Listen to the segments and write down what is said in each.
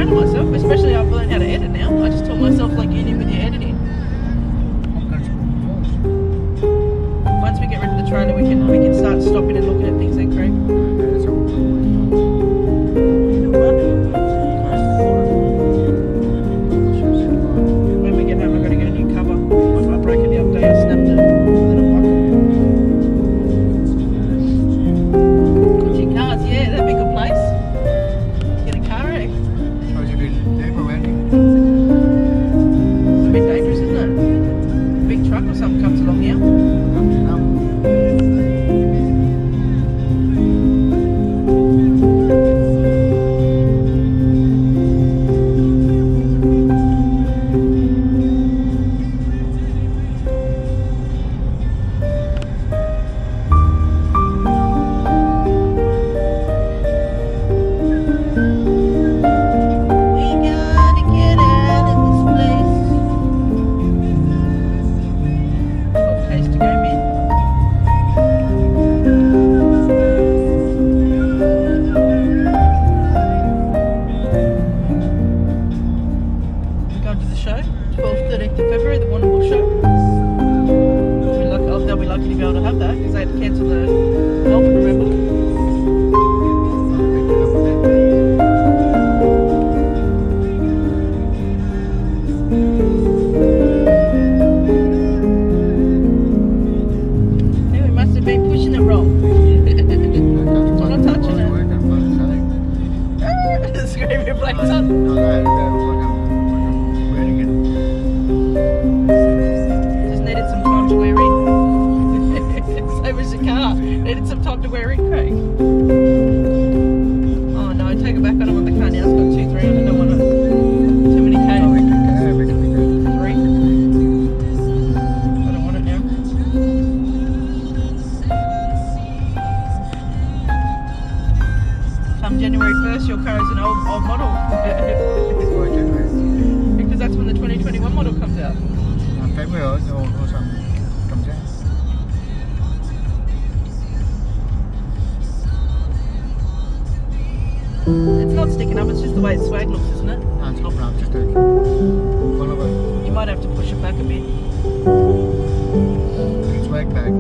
proud of myself, especially I've learned how to edit now. I just taught myself like you did with your editing. Once we get rid of the trailer, we can start stopping and looking at things then, Craig. When we get home, I've got to get a new cover. I broke it the other day. I snapped it. Gucci cars, yeah, that'd be a good place. Get a car, eh? It's a bit dangerous, isn't it? A big truck or something comes along here. Needed some time to wear it, Craig. Oh no, take it back. I don't want the car now. It's got 2, 3 on it. I don't want it. Too many Ks. 3. I don't want it now. Come January 1st, your car is an old model. Because that's when the 2021 model comes out. February or something comes out. It's not sticking up, it's just the way its swag looks, isn't it? No, it's not brown, just full of it. You might have to push it back a bit. It's swag back.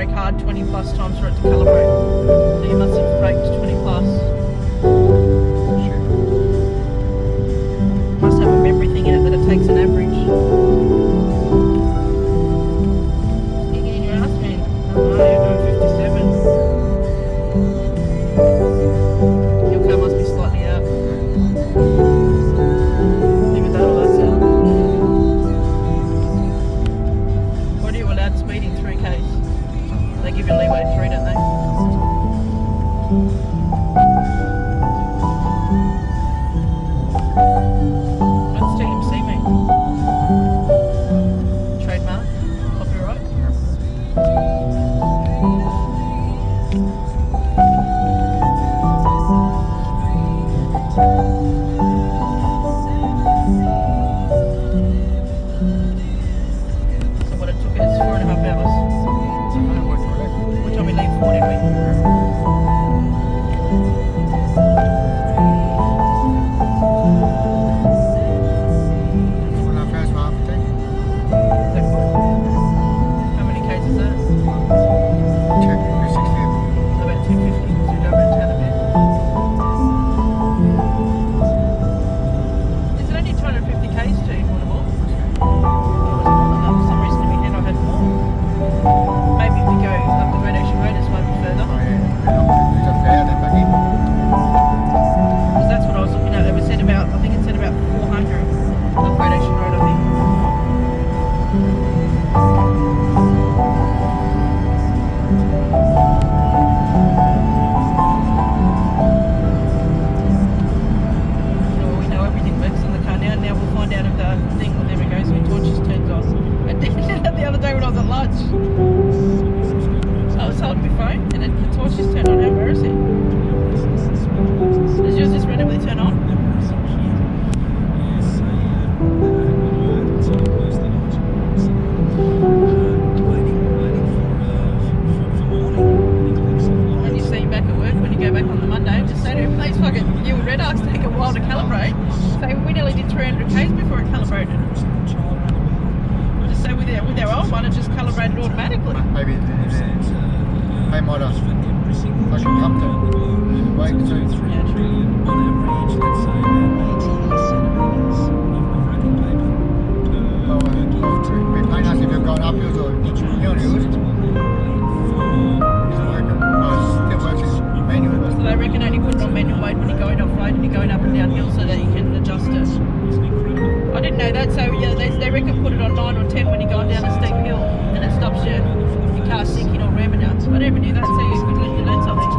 Hard 20 plus times for it to calibrate. So you must have braked 20 plus. Must have a memory thing in it that it takes an average. Sticking in your ass, man. Oh no, you're doing 57. Your car must be slightly out. Even though all that's out. What are you allowed speeding? 3 Ks? They give you leeway 3, don't they? That's TMC, mate. automatically. Maybe it is. Hey, Modder. I can come to wait to Yeah, true. be plain as if you're going up hills or down hills. It's working. Well, it still works in manual, but So they reckon only put it on manual mode when you're going off road and you're going up and down hills so that you can adjust it. I didn't know that, so yeah, they reckon put it on 9 or 10 when you're going down a steep hill and it stops your car sinking or ramming out. I never knew that, so you learn something.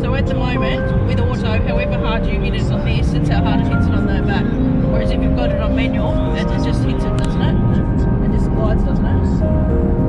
So at the moment, with auto, however hard you hit it on this, it's how hard it hits it on the back. Whereas if you've got it on manual, it just hits it, doesn't it? It just glides, doesn't it?